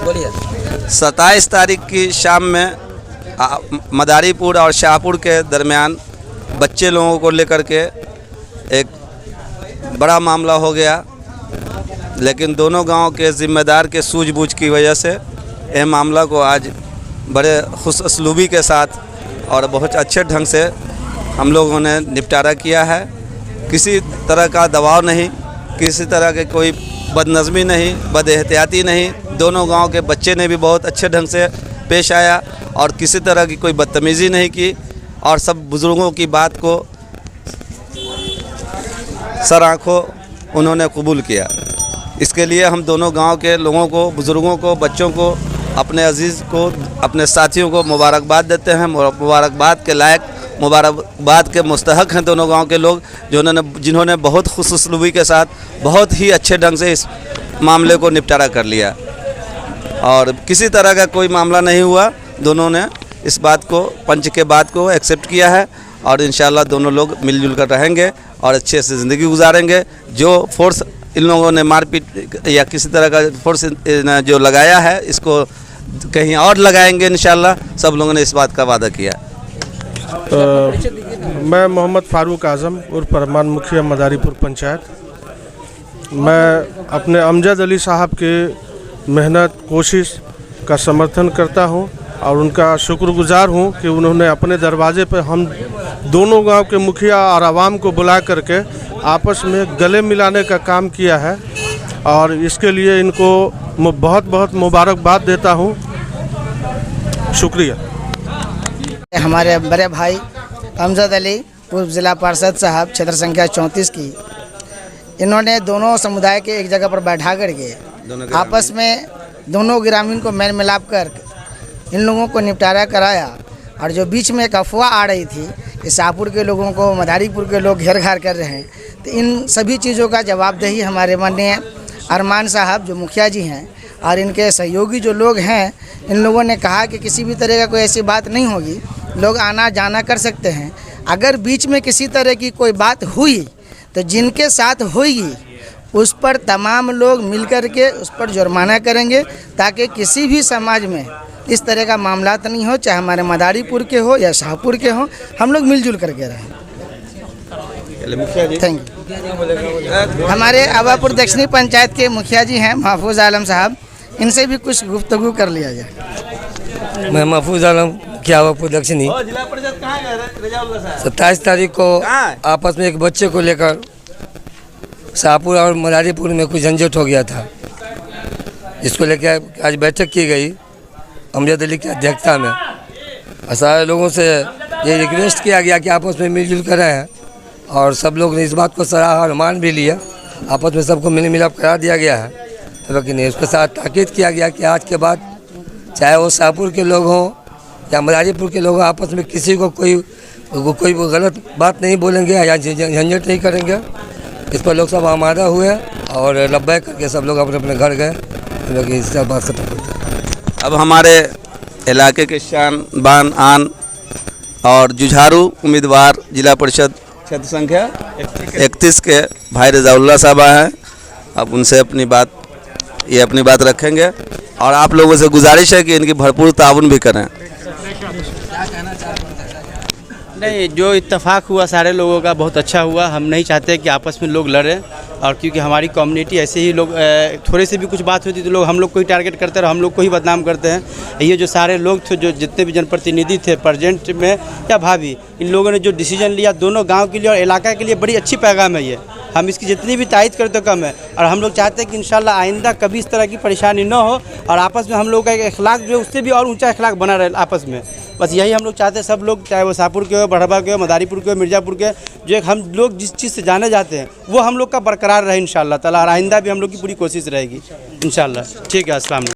बोलिए। 27 तारीख की शाम में मदारीपुर और शाहपुर के दरमियान बच्चे लोगों को लेकर के एक बड़ा मामला हो गया, लेकिन दोनों गांव के ज़िम्मेदार के सूझबूझ की वजह से यह मामला को आज बड़े खुश असलूबी के साथ और बहुत अच्छे ढंग से हम लोगों ने निपटारा किया है। किसी तरह का दबाव नहीं, किसी तरह के कोई बदनज़मी नहीं, बदएहतियाती नहीं। दोनों गांव के बच्चे ने भी बहुत अच्छे ढंग से पेश आया और किसी तरह की कोई बदतमीज़ी नहीं की और सब बुज़ुर्गों की बात को सर आँखों उन्होंने कबूल किया। इसके लिए हम दोनों गांव के लोगों को, बुज़ुर्गों को, बच्चों को, अपने अजीज़ को, अपने साथियों को मुबारकबाद देते हैं। मुबारकबाद के लायक, मुबारकबाद के मुस्तहक हैं दोनों गांव के लोग, जिन्होंने बहुत खुशउस्लूबी के साथ बहुत ही अच्छे ढंग से इस मामले को निपटारा कर लिया और किसी तरह का कोई मामला नहीं हुआ। दोनों ने इस बात को, पंच के बात को एक्सेप्ट किया है और इंशाल्लाह दोनों लोग मिलजुल कर रहेंगे और अच्छे से ज़िंदगी गुजारेंगे। जो फोर्स इन लोगों ने मारपीट या किसी तरह का फोर्स जो लगाया है, इसको कहीं और लगाएंगे इंशाल्लाह। सब लोगों ने इस बात का वादा किया। मैं मोहम्मद फारूक आज़म उर्फ रहमान मुखिया मदारीपुर पंचायत। मैं अपने अमजद अली साहब के मेहनत कोशिश का समर्थन करता हूं और उनका शुक्रगुजार हूं कि उन्होंने अपने दरवाजे पर हम दोनों गांव के मुखिया और आवाम को बुला करके आपस में गले मिलाने का काम किया है और इसके लिए इनको बहुत बहुत मुबारकबाद देता हूं। शुक्रिया। हमारे बड़े भाई अमजद अली पूर्व ज़िला पार्षद साहब क्षेत्र संख्या 34 की, इन्होंने दोनों समुदाय के एक जगह पर बैठा करके आपस में दोनों ग्रामीण को मेल मिलाप कर इन लोगों को निपटारा कराया। और जो बीच में एक अफवाह आ रही थी कि शाहपुर के लोगों को मदारीपुर के लोग घेर घार कर रहे हैं, तो इन सभी चीज़ों का जवाबदेही हमारे माननीय अरमान साहब जो मुखिया जी हैं और इनके सहयोगी जो लोग हैं, इन लोगों ने कहा कि किसी भी तरह का कोई ऐसी बात नहीं होगी, लोग आना जाना कर सकते हैं। अगर बीच में किसी तरह की कोई बात हुई तो जिनके साथ होगी उस पर तमाम लोग मिलकर के उस पर जुर्माना करेंगे, ताकि किसी भी समाज में इस तरह का मामला तो नहीं हो, चाहे हमारे मदारीपुर के हो या शाहपुर के हो, हम लोग मिलजुल करके रहें। Thank you. हमारे आवापुर दक्षिणी पंचायत के मुखिया जी हैं महफूज आलम साहब, इनसे भी कुछ गुफ्तगू कर लिया जाए। मैं महफूज आलम क्या आवापुर दक्षिणी। 27 तारीख को आपस में एक बच्चे को लेकर शाहपुर और मदारीपुर में कुछ झंझट हो गया था, जिसको लेकर आज बैठक की गई अमजद अली की अध्यक्षता में। और सारे लोगों से ये रिक्वेस्ट किया गया कि आपस में मिलजुल कर रहें और सब लोग ने इस बात को सराहा और मान भी लिया। आपस में सबको मिल मिलाप करा दिया गया है, लेकिन उसके साथ ताकीद किया गया कि आज के बाद चाहे वो शाहपुर के लोग हों या मदारीपुर के लोग हों, आपस में किसी को कोई गलत बात नहीं बोलेंगे या झंझट नहीं करेंगे। इस पर लोग सब आमादा हुए और लब्बैक करके सब लोग अपने अपने घर गए, लेकिन इस बात खत्म होती है। अब हमारे इलाके के शान बान आन और जुझारू उम्मीदवार जिला परिषद क्षेत्र संख्या 31 के भाई रज़ाउल्लाह साहब हैं। अब उनसे अपनी बात रखेंगे और आप लोगों से गुजारिश है कि इनकी भरपूर ताउन भी करें। नहीं, जो इत्तेफाक हुआ सारे लोगों का बहुत अच्छा हुआ। हम नहीं चाहते कि आपस में लोग लड़ें, और क्योंकि हमारी कम्युनिटी ऐसे ही लोग थोड़े से भी कुछ बात होती तो लोग हम लोग को ही टारगेट करते हैं और हम लोग को ही बदनाम करते हैं। ये जो सारे लोग थे, जो जितने भी जनप्रतिनिधि थे प्रेजेंट में या भाभी, इन लोगों ने जो डिसीजन लिया दोनों गांव के लिए और इलाका के लिए, बड़ी अच्छी पैगाम है ये। हम इसकी जितनी भी तारीफ़ करते तो कम है, और हम लोग चाहते हैं कि इंशाल्लाह आइंदा कभी इस तरह की परेशानी न हो और आपस में हम लोग का एक अखलाक जो है उससे भी और ऊँचा अखलाक बना रहे आपस में। बस यही हम लोग चाहते हैं, सब लोग, चाहे वो शाहपुर के हो, बढ़वा के हो, मदारीपुर के हो, मिर्ज़ापुर के, जो एक हम लोग जिस चीज़ से जाने जाते हैं वो हम लोग का बरकरार रहे इंशाल्लाह ताला, और आइंदा भी हम लोग की पूरी कोशिश रहेगी इंशाल्लाह। ठीक है, अस्सलाम वालेकुम।